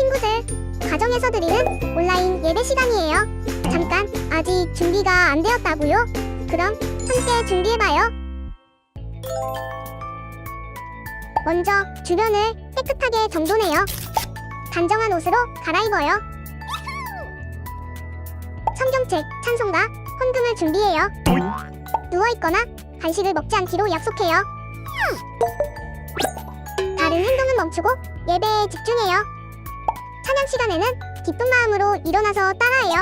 친구들, 가정에서 드리는 온라인 예배 시간이에요. 잠깐, 아직 준비가 안 되었다고요? 그럼 함께 준비해봐요. 먼저 주변을 깨끗하게 정돈해요. 단정한 옷으로 갈아입어요. 성경책, 찬송가, 헌금을 준비해요. 누워있거나 간식을 먹지 않기로 약속해요. 다른 행동은 멈추고 예배에 집중해요. 찬양 시간에는 기쁜 마음으로 일어나서 따라해요.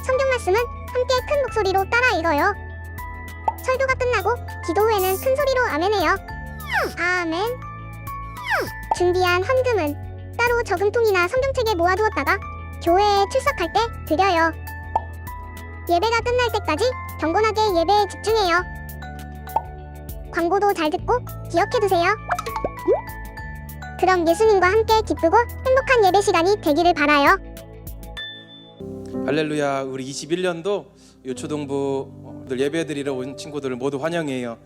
성경 말씀은 함께 큰 목소리로 따라 읽어요. 설교가 끝나고 기도 후에는 큰 소리로 아멘해요. 아멘. 준비한 헌금은 따로 저금통이나 성경책에 모아두었다가 교회에 출석할 때 드려요. 예배가 끝날 때까지 경건하게 예배에 집중해요. 광고도 잘 듣고 기억해두세요. 그럼 예수님과 함께 기쁘고 행복한 예배 시간이 되기를 바라요. 할렐루야. 우리 21년도 요초동부들 예배드리러 온 친구들을 모두 환영해요.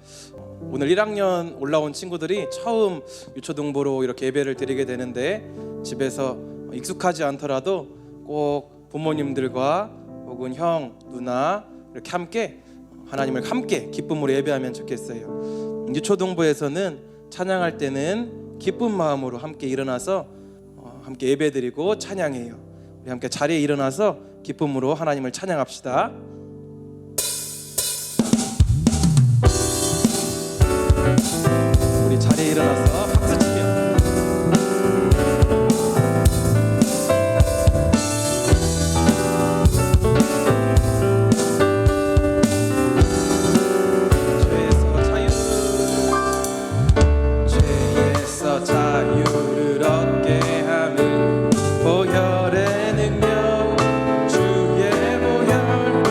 오늘 1학년 올라온 친구들이 처음 요초동부로 이렇게 예배를 드리게 되는데, 집에서 익숙하지 않더라도 꼭 부모님들과 혹은 형, 누나 이렇게 함께 하나님을 함께 기쁨으로 예배하면 좋겠어요. 유초동부에서는 찬양할 때는 기쁜 마음으로 함께 일어나서 함께 예배드리고 찬양해요. 우리 함께 자리에 일어나서 기쁨으로 하나님을 찬양합시다. 우리 자리에 일어나서 박수 치며 자유를 얻게 하는 보혈의 능력, 주의 보혈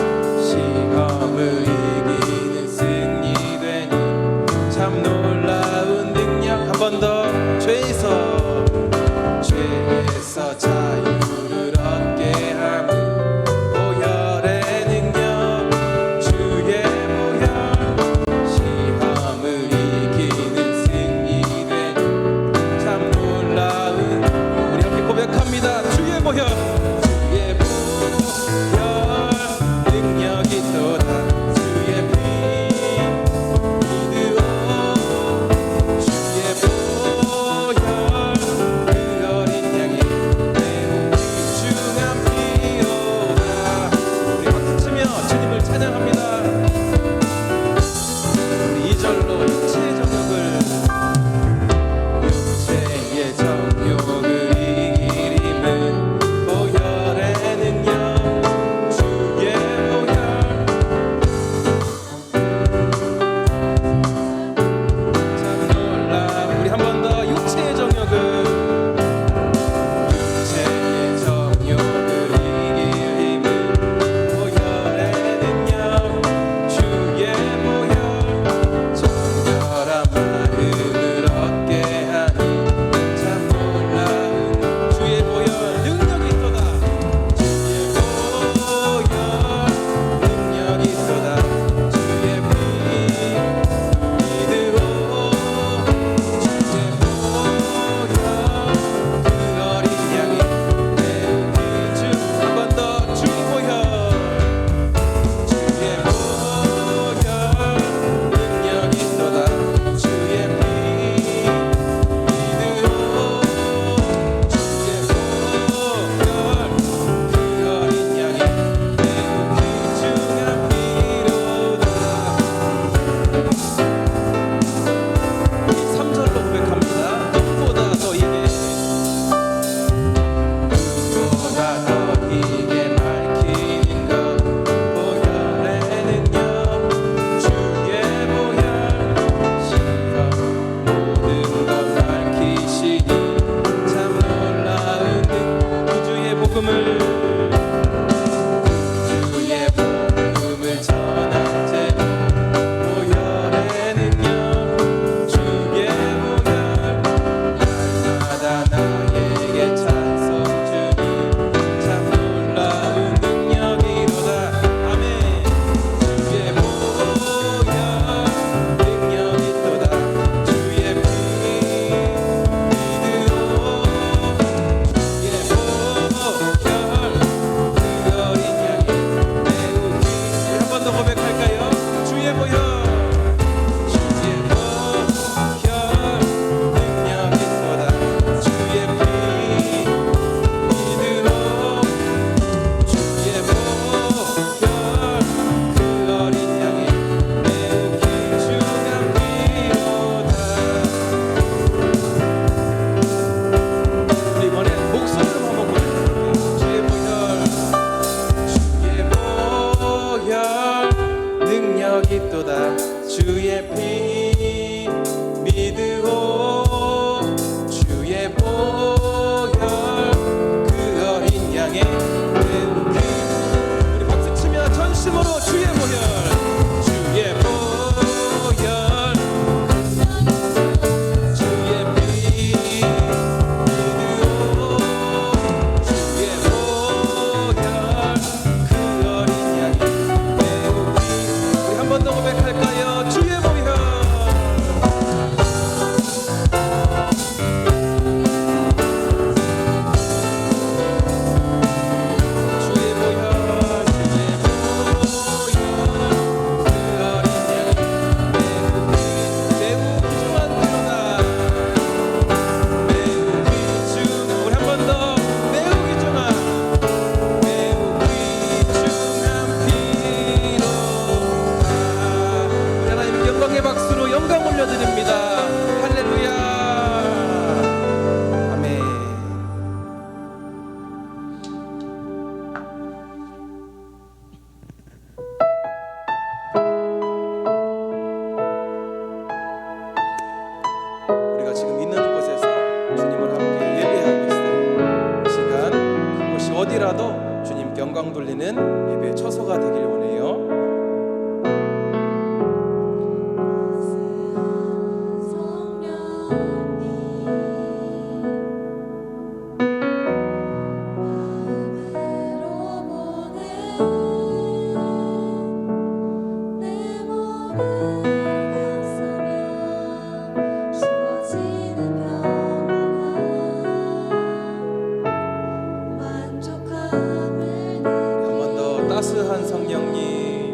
주의 피 믿으오 주의 보혈 그 어린 양의 피. 우리 박수치며 전심으로 주의 보혈 주의 보혈 주의 피 믿으오 주의 보혈 그 어린 양의 피. 우리 한 번 더 고백할까요? 주의 보혈 주의 보혈 주의 보혈 그 어린 양의 매우 귀중한 피로다 매우 귀중한 우리 한 번 더 매우 귀중한 피로다. 우리 하나님 영광의 박수로 영광 올려드립니다. 할렐루야 아멘. 우리가 지금 있는 곳에서 주님을 함께 예배하고 있어요. 이 시간 그곳이 어디라도 주님께 영광 돌리는 예배의 처소가 되길 원해요. 한 번 더 따스한 성령님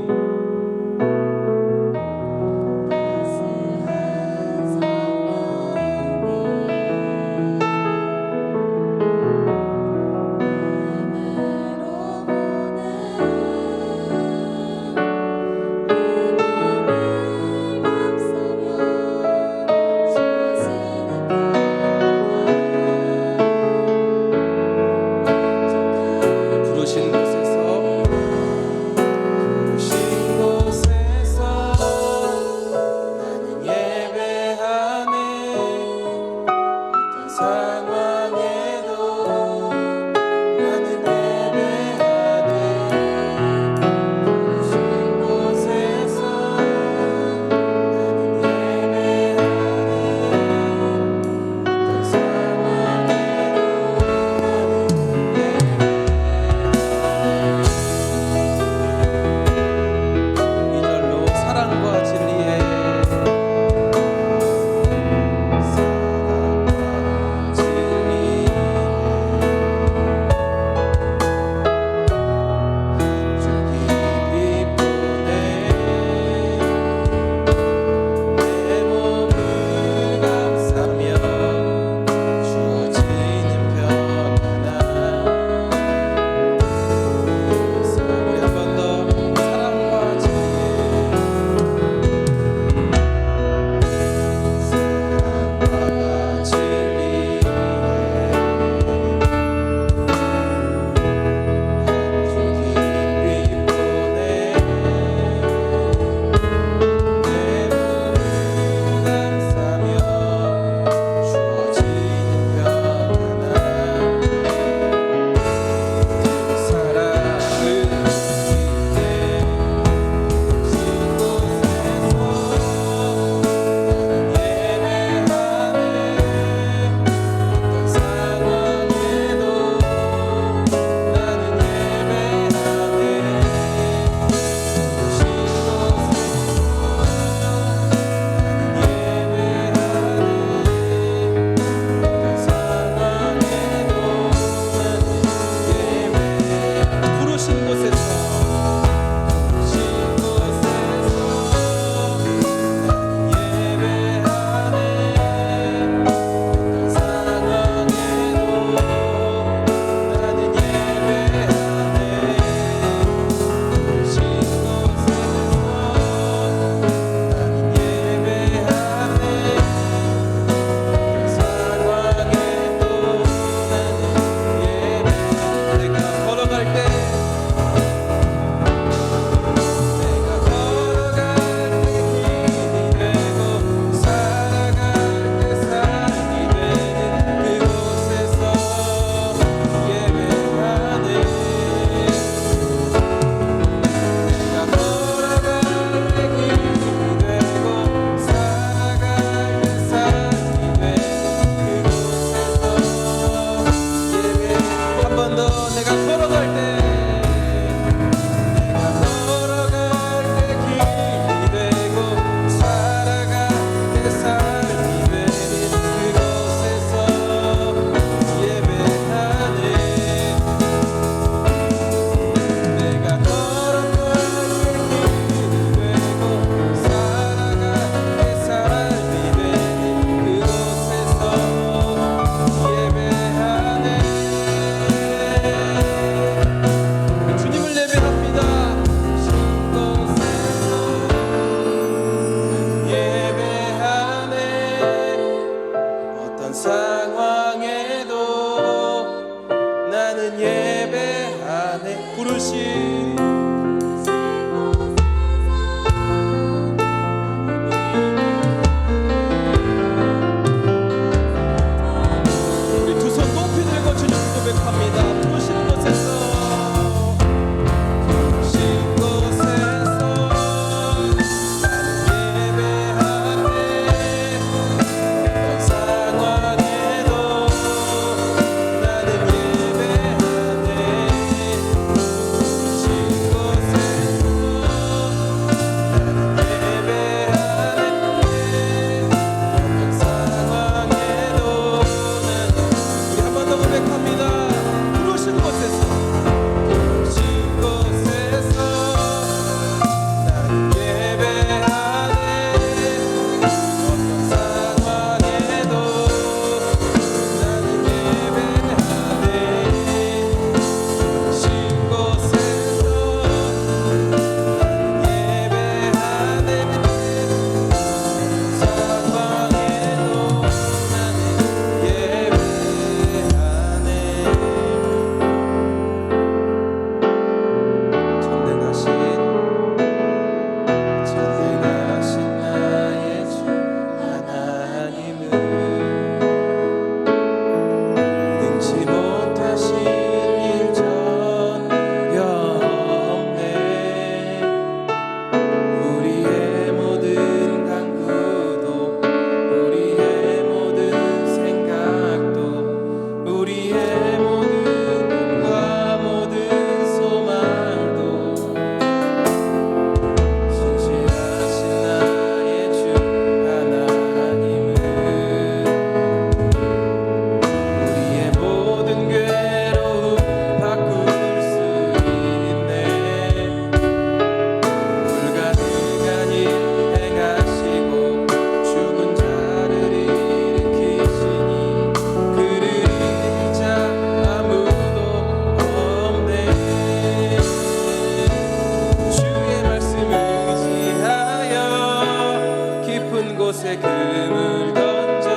곳에 금을 던져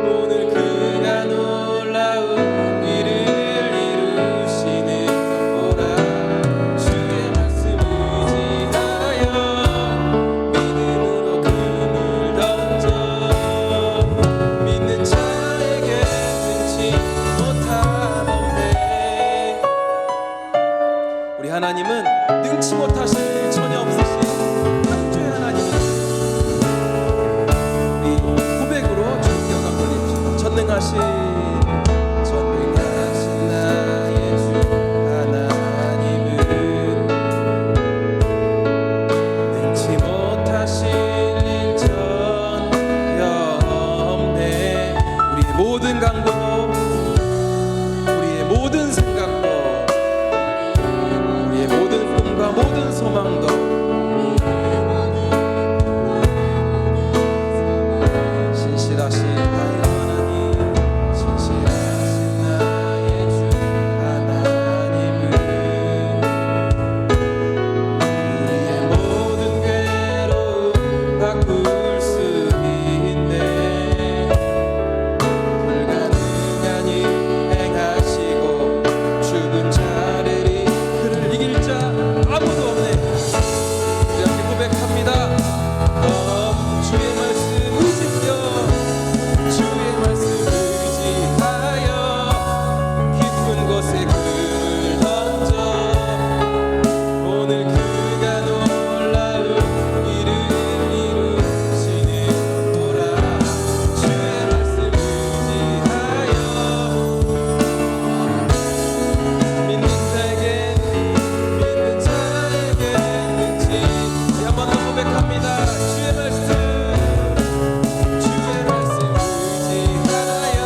오늘 그가 놀라운 일을 이루시는 거라. 주의 말씀 의지하여 믿음으로 금을 던져 믿는 자에게 능치 못함 없네. 우리 하나님은 능치 못하실 일 전혀 없으신 창조의 하나님입니다. 우리 고백으로 주님께 영광 돌립시다. 전능하신 나의 주 하나님은 능치 못하실 일 전혀 없네. 우리의 모든 강도, 우리의 모든 생각도, 우리의 모든 꿈과 모든 소망도 신실하신 나의 하나님, 신실하신 나의 주 하나님은 우리의 모든 괴로움 바꿀 수 있네. 불가능한 일 행하시고 죽은 자를 그를 이길 자 아무도 없네. 이렇게 고백합니다. 주의 말씀 의지하여 주의 말씀 의지하여 깊은 곳에 금을 던져 오늘 그가 놀라운 일을 이루시는 거라. 주의 말씀 의지하여 믿는 자에게 능치. 우리 한 번 더 고백합니다. 주의 말씀 의지하여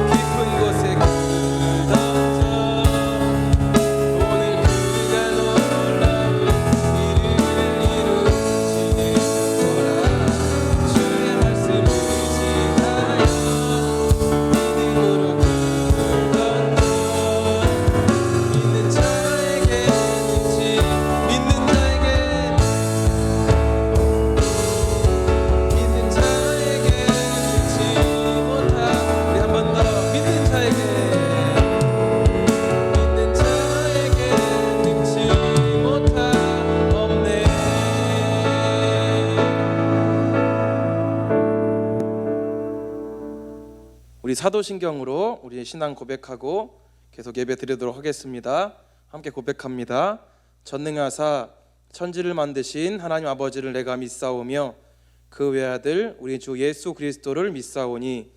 깊은 곳에 금을 던져 오늘 그가 놀라운 일을 이루시는 거라. 주의 말씀 의지하여 믿음으로 금을 던져 믿는 자에게 능치. 믿는 자에게 능치 못함. 우리 한 번 더. 믿는 자에게 능치 못함 없네. 우리 사도신경으로 우리의 신앙 고백하고 계속 예배 드리도록 하겠습니다. 함께 고백합니다. 전능하사 천지를 만드신 하나님 아버지를 내가 믿사오며 그 외아들 우리 주 예수 그리스도를 믿사오니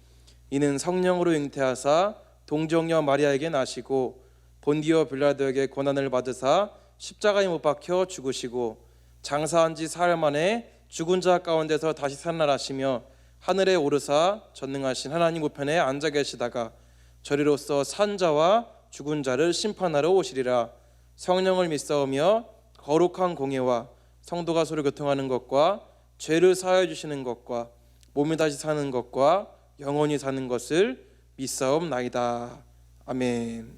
이는 성령으로 잉태하사 동정녀 마리아에게 나시고 본디오 빌라도에게 고난을 받으사 십자가에 못 박혀 죽으시고 장사한 지 사흘 만에 죽은 자 가운데서 다시 살아나시며 하늘에 오르사 전능하신 하나님 우편에 앉아 계시다가 저리로서 산 자와 죽은 자를 심판하러 오시리라. 성령을 믿사오며 거룩한 공예와 성도가 서로 교통하는 것과 죄를 사하여 주시는 것과 몸이 다시 사는 것과 영원히 사는 것을 믿사옵나이다. 아멘.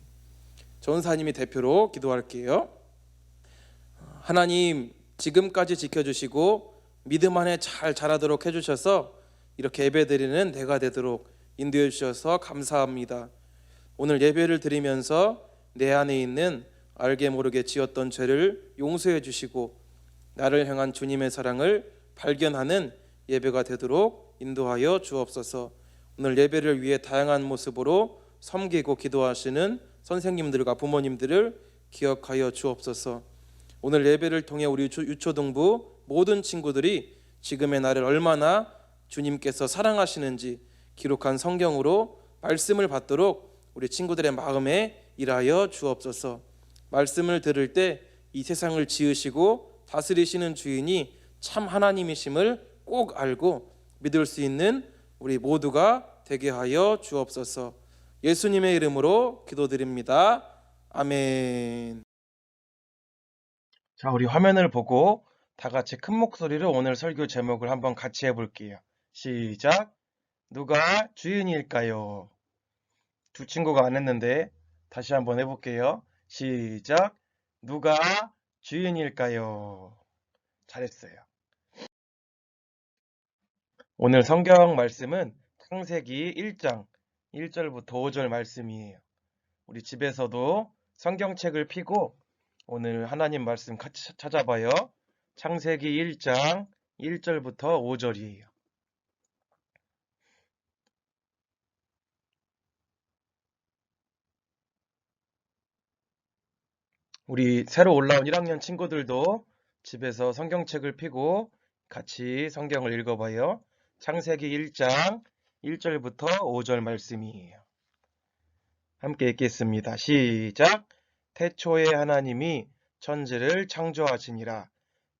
전사님이 대표로 기도할게요. 하나님, 지금까지 지켜주시고 믿음 안에 잘 자라도록 해주셔서 이렇게 예배드리는 내가 되도록 인도해 주셔서 감사합니다. 오늘 예배를 드리면서 내 안에 있는 알게 모르게 지었던 죄를 용서해 주시고 나를 향한 주님의 사랑을 발견하는 예배가 되도록 인도하여 주옵소서. 오늘 예배를 위해 다양한 모습으로 섬기고 기도하시는 선생님들과 부모님들을 기억하여 주옵소서. 오늘 예배를 통해 우리 유초등부 모든 친구들이 지금의 나를 얼마나 주님께서 사랑하시는지 기록한 성경으로 말씀을 받도록 우리 친구들의 마음에 일하여 주옵소서. 말씀을 들을 때 이 세상을 지으시고 다스리시는 주인이 참 하나님이심을 꼭 알고 믿을 수 있는 우리 모두가 되게 하여 주옵소서. 예수님의 이름으로 기도드립니다. 아멘. 자, 우리 화면을 보고 다 같이 큰 목소리로 오늘 설교 제목을 한번 같이 해볼게요. 시작. 누가 주인일까요? 두 친구가 안 했는데 다시 한번 해볼게요. 시작. 누가 주인일까요? 잘했어요. 오늘 성경 말씀은 창세기 1장 1절부터 5절 말씀이에요. 우리 집에서도 성경책을 펴고 오늘 하나님 말씀 같이 찾아봐요. 창세기 1장 1절부터 5절이에요. 우리 새로 올라온 1학년 친구들도 집에서 성경책을 펴고 같이 성경을 읽어봐요. 창세기 1장 1절부터 5절 말씀이에요. 함께 읽겠습니다. 시작. 태초에 하나님이 천지를 창조하시니라.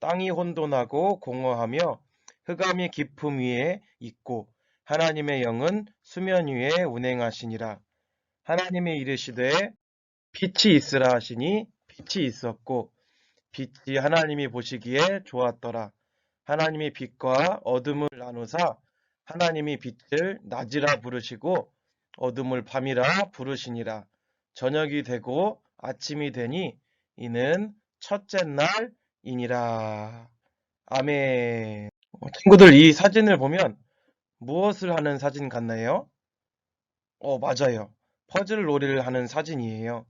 땅이 혼돈하고 공허하며 흑암이 깊음 위에 있고 하나님의 영은 수면 위에 운행하시니라. 하나님이 이르시되 빛이 있으라 하시니 빛이 있었고 빛이 하나님이 보시기에 좋았더라. 하나님이 빛과 어둠을 나누사 하나님이 빛을 낮이라 부르시고 어둠을 밤이라 부르시니라. 저녁이 되고 아침이 되니 이는 첫째 날이니라. 아멘. 친구들, 이 사진을 보면 무엇을 하는 사진 같나요? 맞아요. 퍼즐 놀이를 하는 사진이에요.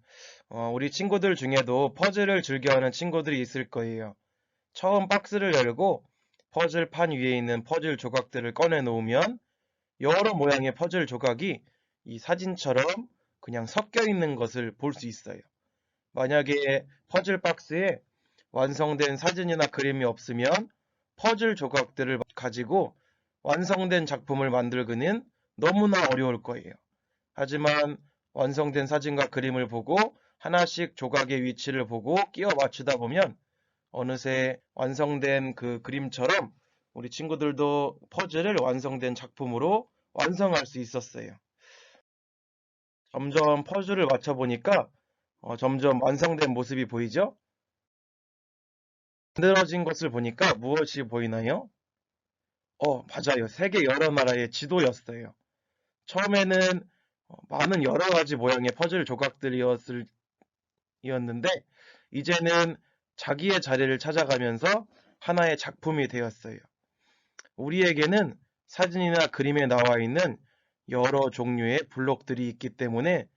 우리 친구들 중에도 퍼즐을 즐겨하는 친구들이 있을 거예요. 처음 박스를 열고 퍼즐판 위에 있는 퍼즐 조각들을 꺼내 놓으면 여러 모양의 퍼즐 조각이 이 사진처럼 그냥 섞여 있는 것을 볼 수 있어요. 만약에 퍼즐 박스에 완성된 사진이나 그림이 없으면 퍼즐 조각들을 가지고 완성된 작품을 만들기는 너무나 어려울 거예요. 하지만 완성된 사진과 그림을 보고 하나씩 조각의 위치를 보고 끼워 맞추다 보면 어느새 완성된 그 그림처럼 우리 친구들도 퍼즐을 완성된 작품으로 완성할 수 있었어요. 점점 퍼즐을 맞춰보니까 점점 완성된 모습이 보이죠? 만들어진 것을 보니까 무엇이 보이나요? 맞아요. 세계 여러 나라의 지도였어요. 처음에는 많은 여러 가지 모양의 퍼즐 조각들이었는데 이제는 자기의 자리를 찾아가면서 하나의 작품이 되었어요. 우리에게는 사진이나 그림에 나와 있는 여러 종류의 블록들이 있기 때문에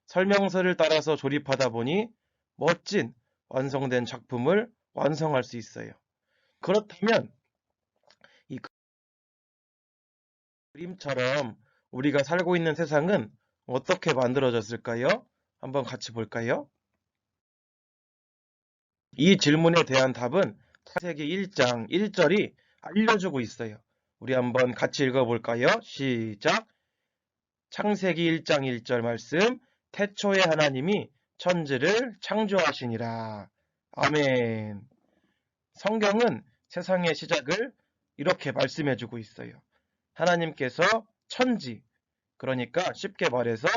설명서를 따라서 조립하다 보니 멋진 완성된 작품을 완성할 수 있어요. 그렇다면 이 그림처럼 우리가 살고 있는 세상은 어떻게 만들어졌을까요? 한번 같이 볼까요? 이 질문에 대한 답은 창세기 1장 1절이 알려주고 있어요. 우리 한번 같이 읽어볼까요? 시작! 창세기 1장 1절 말씀, 태초에 하나님이 천지를 창조하시니라. 아멘. 성경은 세상의 시작을 이렇게 말씀해주고 있어요. 하나님께서 천지, 그러니까 쉽게 말해서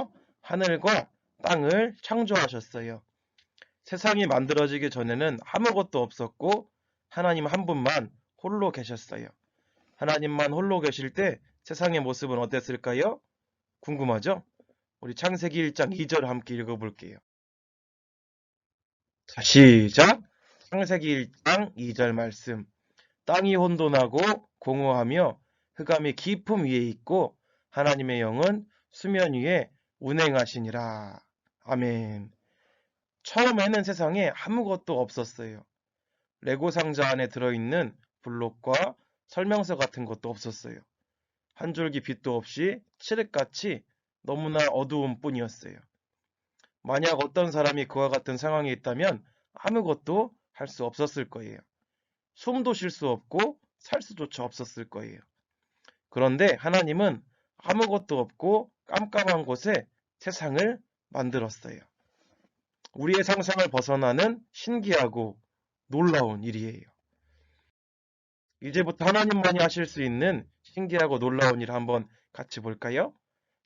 하늘과 땅을 창조하셨어요. 세상이 만들어지기 전에는 아무것도 없었고 하나님 한 분만 홀로 계셨어요. 하나님만 홀로 계실 때 세상의 모습은 어땠을까요? 궁금하죠? 우리 창세기 1장 2절 함께 읽어볼게요. 자, 시작! 창세기 1장 2절 말씀. 땅이 혼돈하고 공허하며 흑암이 깊음 위에 있고 하나님의 영은 수면 위에 운행하시니라. 아멘. 처음에는 세상에 아무것도 없었어요. 레고 상자 안에 들어있는 블록과 설명서 같은 것도 없었어요. 한 줄기 빛도 없이 칠흑같이 너무나 어두운 뿐이었어요. 만약 어떤 사람이 그와 같은 상황에 있다면 아무것도 할 수 없었을 거예요. 숨도 쉴 수 없고 살 수조차 없었을 거예요. 그런데 하나님은 아무것도 없고 깜깜한 곳에 세상을 만들었어요. 우리의 상상을 벗어나는 신기하고 놀라운 일이에요. 이제부터 하나님만이 하실 수 있는 신기하고 놀라운 일 한번 같이 볼까요?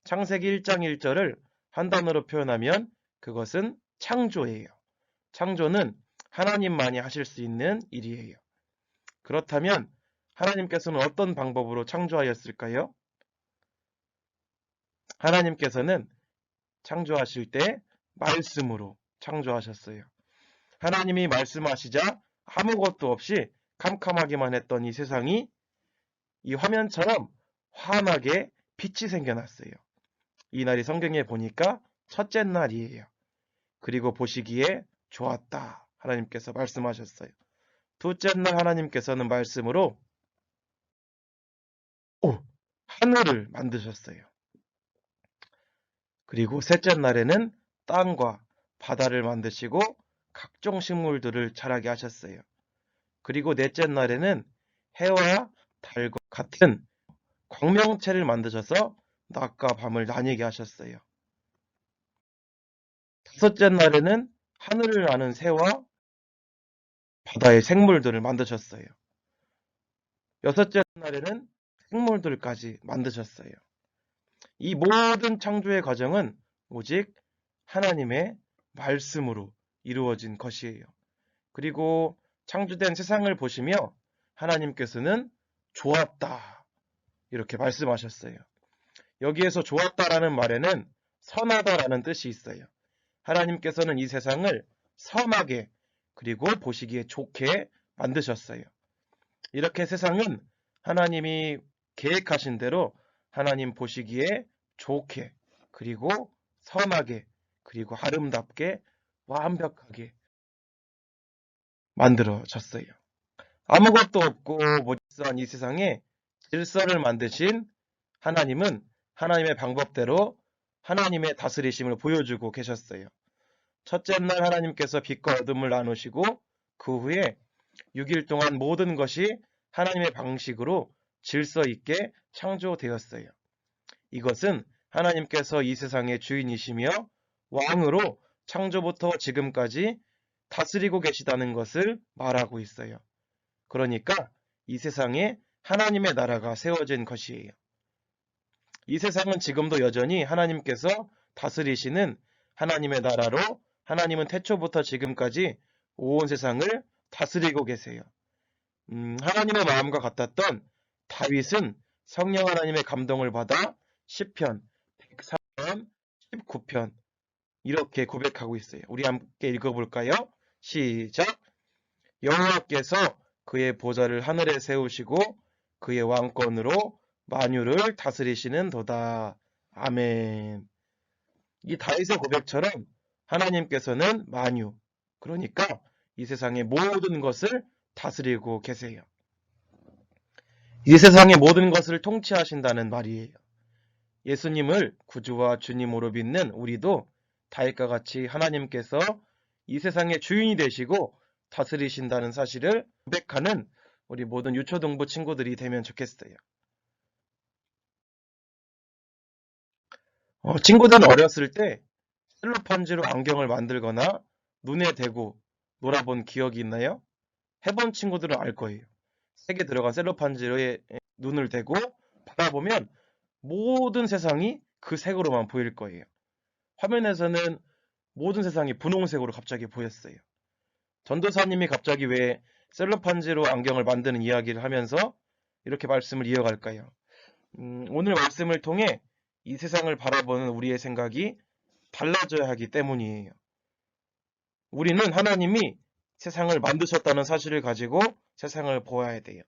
창세기 1장 1절을 한 단어로 표현하면 그것은 창조예요. 창조는 하나님만이 하실 수 있는 일이에요. 그렇다면 하나님께서는 어떤 방법으로 창조하였을까요? 하나님께서는 창조하실 때 말씀으로 창조하셨어요. 하나님이 말씀하시자 아무것도 없이 캄캄하기만 했던 이 세상이 이 화면처럼 환하게 빛이 생겨났어요. 이 날이 성경에 보니까 첫째 날이에요. 그리고 보시기에 좋았다. 하나님께서 말씀하셨어요. 둘째 날 하나님께서는 말씀으로 하늘을 만드셨어요. 그리고 셋째 날에는 땅과 바다를 만드시고 각종 식물들을 자라게 하셨어요. 그리고 넷째 날에는 해와 달과 같은 광명체를 만드셔서 낮과 밤을 나뉘게 하셨어요. 다섯째 날에는 하늘을 나는 새와 바다의 생물들을 만드셨어요. 여섯째 날에는 생물들까지 만드셨어요. 이 모든 창조의 과정은 오직 하나님의 말씀으로 이루어진 것이에요. 그리고 창조된 세상을 보시며 하나님께서는 좋았다 이렇게 말씀하셨어요. 여기에서 좋았다라는 말에는 선하다라는 뜻이 있어요. 하나님께서는 이 세상을 선하게 그리고 보시기에 좋게 만드셨어요. 이렇게 세상은 하나님이 계획하신 대로 하나님 보시기에 좋게 그리고 선하게 그리고 아름답게 완벽하게 만들어졌어요. 아무것도 없고 무질서한 이 세상에 질서를 만드신 하나님은 하나님의 방법대로 하나님의 다스리심을 보여주고 계셨어요. 첫째 날 하나님께서 빛과 어둠을 나누시고 그 후에 6일 동안 모든 것이 하나님의 방식으로 질서 있게 창조되었어요. 이것은 하나님께서 이 세상의 주인이시며 왕으로 창조부터 지금까지 다스리고 계시다는 것을 말하고 있어요. 그러니까 이 세상에 하나님의 나라가 세워진 것이에요. 이 세상은 지금도 여전히 하나님께서 다스리시는 하나님의 나라로 하나님은 태초부터 지금까지 온 세상을 다스리고 계세요. 하나님의 마음과 같았던 다윗은 성령 하나님의 감동을 받아 시편 103편, 19편 이렇게 고백하고 있어요. 우리 함께 읽어볼까요? 시작! 여호와께서 그의 보좌를 하늘에 세우시고 그의 왕권으로 만유를 다스리시는 도다. 아멘. 이 다윗의 고백처럼 하나님께서는 만유, 그러니까 이 세상의 모든 것을 다스리고 계세요. 이 세상의 모든 것을 통치하신다는 말이에요. 예수님을 구주와 주님으로 믿는 우리도 다윗과 같이 하나님께서 이 세상의 주인이 되시고 다스리신다는 사실을 고백하는 우리 모든 유초동부 친구들이 되면 좋겠어요. 친구들은 어렸을 때 셀로판지로 안경을 만들거나 눈에 대고 놀아본 기억이 있나요? 해본 친구들은 알 거예요. 색에 들어간 셀로판지에 눈을 대고 바라보면 모든 세상이 그 색으로만 보일 거예요. 화면에서는 모든 세상이 분홍색으로 갑자기 보였어요. 전도사님이 갑자기 왜 셀로판지로 안경을 만드는 이야기를 하면서 이렇게 말씀을 이어갈까요? 오늘 말씀을 통해 이 세상을 바라보는 우리의 생각이 달라져야 하기 때문이에요. 우리는 하나님이 세상을 만드셨다는 사실을 가지고 세상을 보아야 돼요.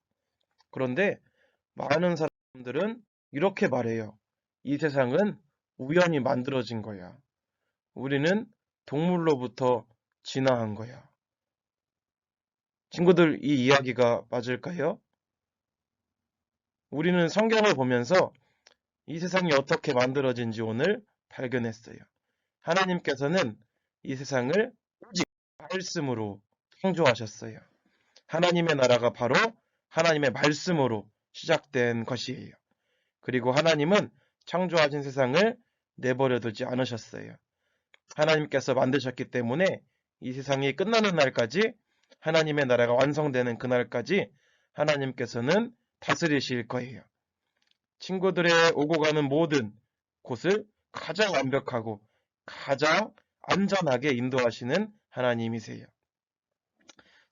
그런데 많은 사람들은 이렇게 말해요. 이 세상은 우연히 만들어진 거야. 우리는 동물로부터 진화한 거야. 친구들, 이 이야기가 맞을까요? 우리는 성경을 보면서 이 세상이 어떻게 만들어진지 오늘 발견했어요. 하나님께서는 이 세상을 오직 말씀으로 창조하셨어요. 하나님의 나라가 바로 하나님의 말씀으로 시작된 것이에요. 그리고 하나님은 창조하신 세상을 내버려 두지 않으셨어요. 하나님께서 만드셨기 때문에 이 세상이 끝나는 날까지 하나님의 나라가 완성되는 그날까지 하나님께서는 다스리실 거예요. 친구들의 오고 가는 모든 곳을 가장 완벽하고 가장 안전하게 인도하시는 하나님이세요.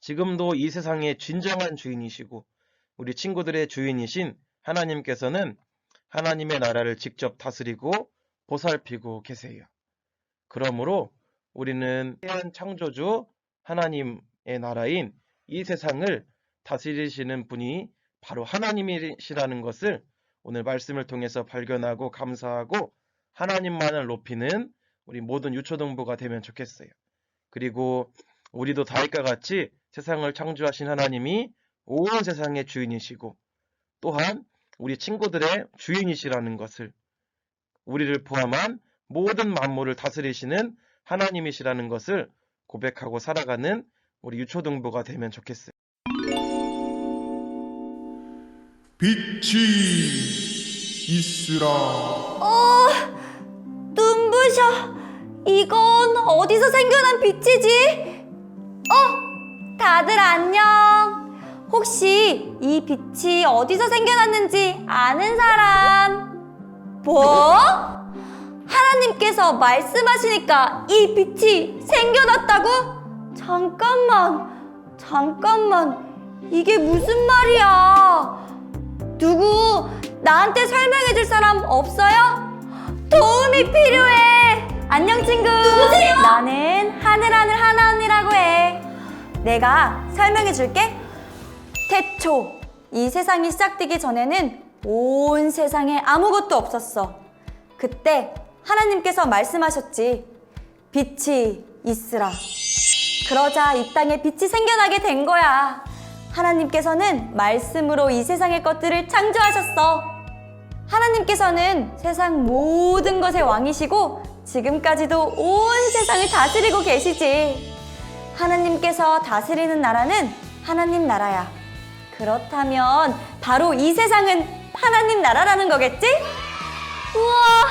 지금도 이 세상의 진정한 주인이시고 우리 친구들의 주인이신 하나님께서는 하나님의 나라를 직접 다스리고 보살피고 계세요. 그러므로 우리는 태어난 창조주 하나님의 나라인 이 세상을 다스리시는 분이 바로 하나님이시라는 것을 오늘 말씀을 통해서 발견하고 감사하고 하나님만을 높이는 우리 모든 유초동부가 되면 좋겠어요. 그리고 우리도 다윗과 같이 세상을 창조하신 하나님이 온 세상의 주인이시고 또한 우리 친구들의 주인이시라는 것을, 우리를 포함한 모든 만물을 다스리시는 하나님이시라는 것을 고백하고 살아가는 우리 유초등부가 되면 좋겠어요. 빛이 있으라. 눈부셔. 이건 어디서 생겨난 빛이지? 다들 안녕. 혹시 이 빛이 어디서 생겨났는지 아는 사람? 뭐? 하나님께서 말씀하시니까 이 빛이 생겨났다고? 잠깐만. 이게 무슨 말이야? 누구 나한테 설명해 줄 사람 없어요? 도움이 필요해. 안녕 친구. 누구세요? 나는 하늘하늘 하나 언니라고 해. 내가 설명해 줄게. 태초, 이 세상이 시작되기 전에는 온 세상에 아무것도 없었어. 그때 하나님께서 말씀하셨지. 빛이 있으라. 그러자 이 땅에 빛이 생겨나게 된 거야. 하나님께서는 말씀으로 이 세상의 것들을 창조하셨어. 하나님께서는 세상 모든 것의 왕이시고 지금까지도 온 세상을 다스리고 계시지. 하나님께서 다스리는 나라는 하나님 나라야. 그렇다면 바로 이 세상은 하나님 나라라는 거겠지? 우와,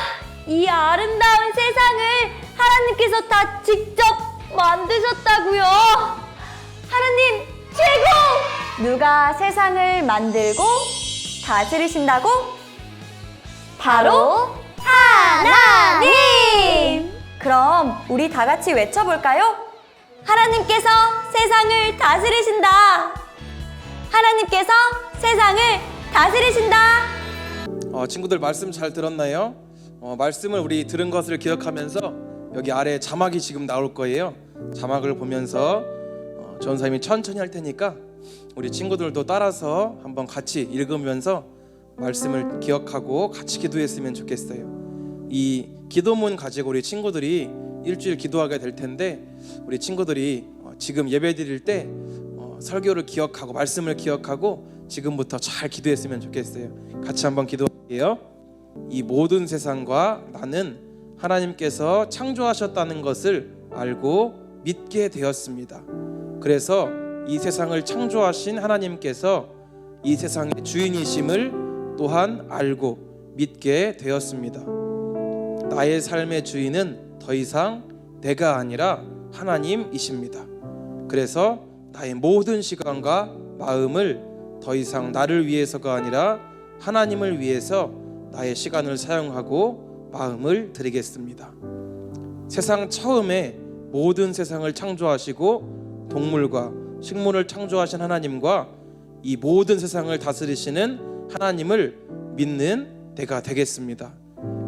이 아름다운 세상을 하나님께서 다 직접 만드셨다고요? 하나님 최고! 누가 세상을 만들고 다스리신다고? 바로 하나님! 그럼 우리 다 같이 외쳐볼까요? 하나님께서 세상을 다스리신다. 하나님께서 세상을 다스리신다. 친구들 말씀 잘 들었나요? 말씀을 우리 들은 것을 기억하면서 여기 아래 자막이 지금 나올 거예요. 자막을 보면서 전사님이 천천히 할 테니까 우리 친구들도 따라서 한번 같이 읽으면서 말씀을 기억하고 같이 기도했으면 좋겠어요. 이 기도문 가지고 우리 친구들이 일주일 기도하게 될 텐데 우리 친구들이 지금 예배 드릴 때 설교를 기억하고 말씀을 기억하고 지금부터 잘 기도했으면 좋겠어요. 같이 한번 기도할게요. 이 모든 세상과 나는 하나님께서 창조하셨다는 것을 알고 믿게 되었습니다. 그래서 이 세상을 창조하신 하나님께서 이 세상의 주인이심을 또한 알고 믿게 되었습니다. 나의 삶의 주인은 더 이상 내가 아니라 하나님이십니다. 그래서 나의 모든 시간과 마음을 더 이상 나를 위해서가 아니라 하나님을 위해서 나의 시간을 사용하고 마음을 드리겠습니다. 세상 처음에 모든 세상을 창조하시고 동물과 식물을 창조하신 하나님과 이 모든 세상을 다스리시는 하나님을 믿는 내가 되겠습니다.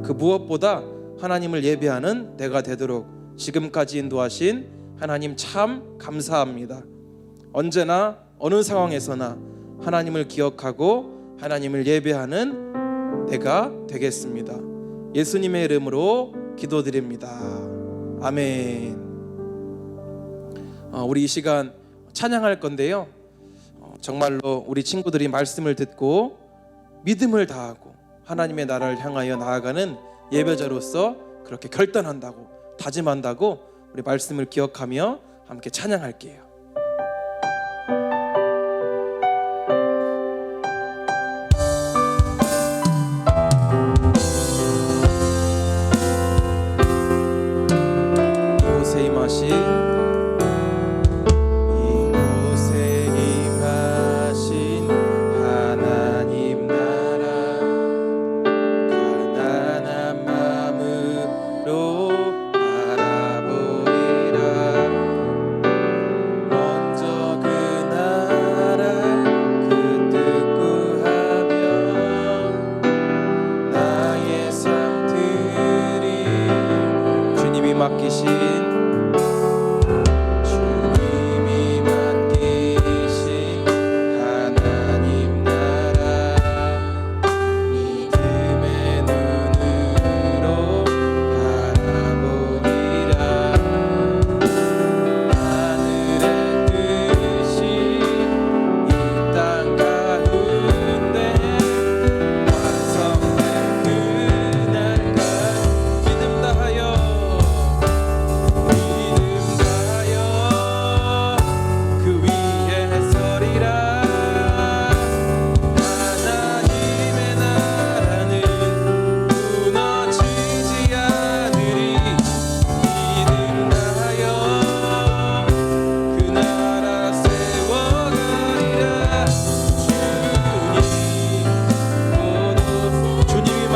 그 무엇보다 하나님을 예배하는 내가 되도록 지금까지 인도하신 하나님 참 감사합니다. 언제나 어느 상황에서나 하나님을 기억하고 하나님을 예배하는 내가 되겠습니다. 예수님의 이름으로 기도드립니다. 아멘. 우리 이 시간 찬양할 건데요. 정말로 우리 친구들이 말씀을 듣고 믿음을 다하고 하나님의 나라를 향하여 나아가는 예배자로서 그렇게 결단한다고 다짐한다고 우리 말씀을 기억하며 함께 찬양할게요. 이곳에 임하신 하나님 나라 가난한 마음으로 바라보리라.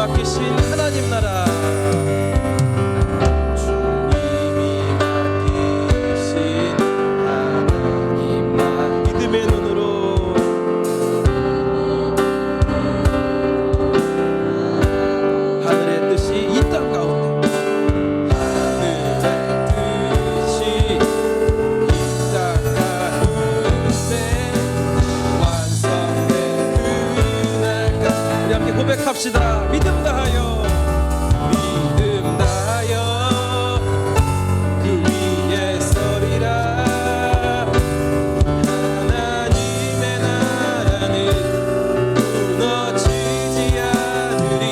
맡기신 하나님 나라, 주님이 맡기신 하나님 나라. 믿음의 눈으로 하늘의 뜻이 이 땅 가운데, 하늘의 뜻이 이 땅 가운데 완성된 그날까지. 우리 함께 고백합시다. 믿음 다하여, 믿음 다하여 그 위에 서리라. 하나님의 나라는 무너지지 않으리.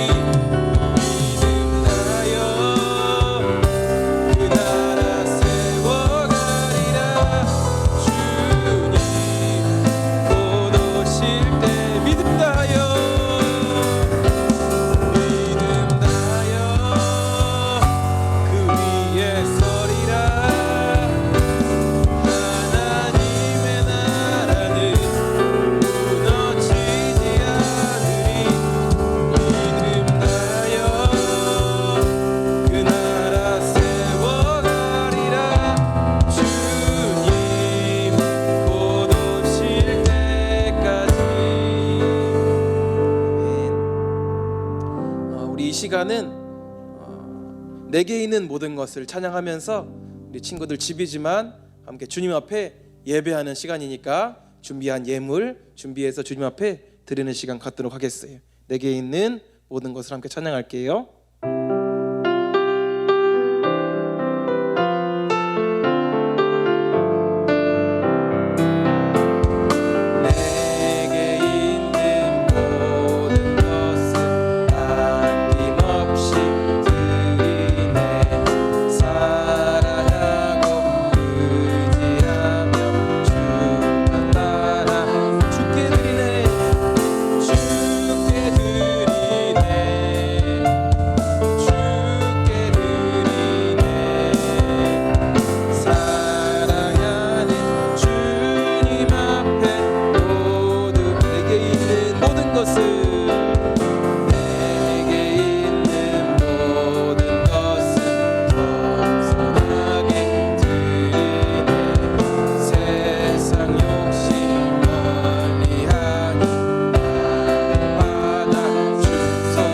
믿음 다하여 그 나라 세워가리라. 주님 곧 오실 때 믿음 다하여, 믿음 다하여 그 위에 서리라. 하나님의 나라는 무너지지 않으리. 믿음 다하여 그 나라 세워가리라. 주님 곧 오실 때까지. 우리 이 시간은 내게 있는 모든 것을 찬양하면서 우리 친구들 집이지만 함께 주님 앞에 예배하는 시간이니까 준비한 예물 준비해서 주님 앞에 드리는 시간 갖도록 하겠어요. 내게 있는 모든 것을 함께 찬양할게요. 내게 있는 모든 것을 아낌없이 드리네. 사랑하고 의지하며 주만 따라 주께 드리네. 주께 드리네. 주께 드리네. 사랑하는 주님 앞에 모두 내게 있는 모든 것을, 내게 있는 모든 것을 겸손하게 드리네. 세상 욕심 멀리하니 나를 받아 주소서.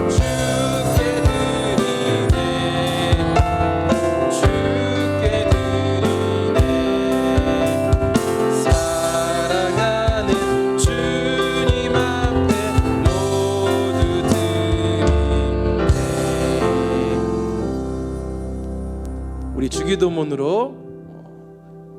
주께 드리네. 주께 드리네. 사랑하는 주님 앞에 모두 드리네. 우리 주기도문으로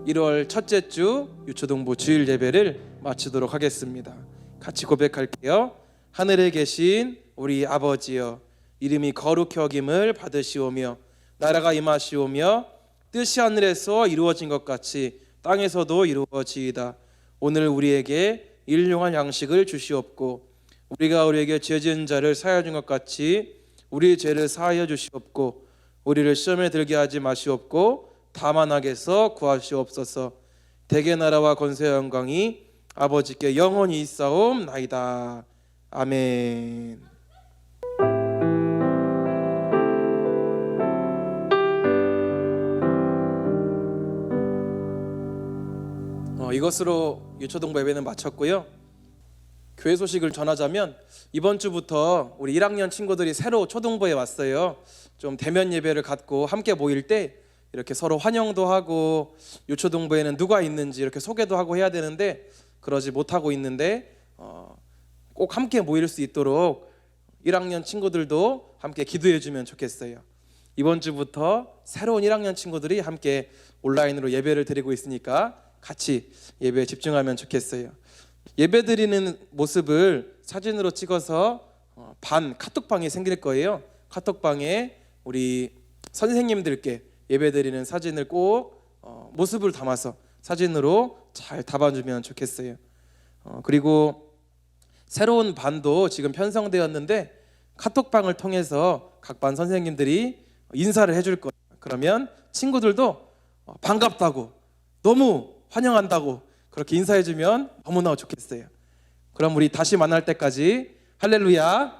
1월 첫째 주 유초동부 주일 예배를 마치도록 하겠습니다. 같이 고백할게요. 하늘에 계신 우리 아버지여, 이름이 거룩히 여김을 받으시오며 나라가 임하시오며 뜻이 하늘에서 이루어진 것 같이 땅에서도 이루어지이다. 오늘 우리에게 일용할 양식을 주시옵고 우리가 우리에게 죄 지은 자를 사하여 준 것 같이 우리 죄를 사하여 주시옵고 우리를 시험에 들게 하지 마시옵고 다만 악에서 구하시옵소서. 대개 나라와 권세와 영광이 아버지께 영원히 있사옵나이다. 아멘. 이것으로 유초동부 예배는 마쳤고요. 교회 소식을 전하자면 이번 주부터 우리 1학년 친구들이 새로 초동부에 왔어요. 좀 대면 예배를 갖고 함께 모일 때 이렇게 서로 환영도 하고 유초동부에는 누가 있는지 이렇게 소개도 하고 해야 되는데 그러지 못하고 있는데 꼭 함께 모일 수 있도록 1학년 친구들도 함께 기도해 주면 좋겠어요. 이번 주부터 새로운 1학년 친구들이 함께 온라인으로 예배를 드리고 있으니까 같이 예배에 집중하면 좋겠어요. 예배 드리는 모습을 사진으로 찍어서 반 카톡방이 생길 거예요. 카톡방에 우리 선생님들께 예배 드리는 사진을 꼭 모습을 담아서 사진으로 잘 담아주면 좋겠어요. 그리고 새로운 반도 지금 편성되었는데 카톡방을 통해서 각 반 선생님들이 인사를 해줄 거예요. 그러면 친구들도 반갑다고, 너무 환영한다고 그렇게 인사해주면 너무나 좋겠어요. 그럼 우리 다시 만날 때까지 할렐루야,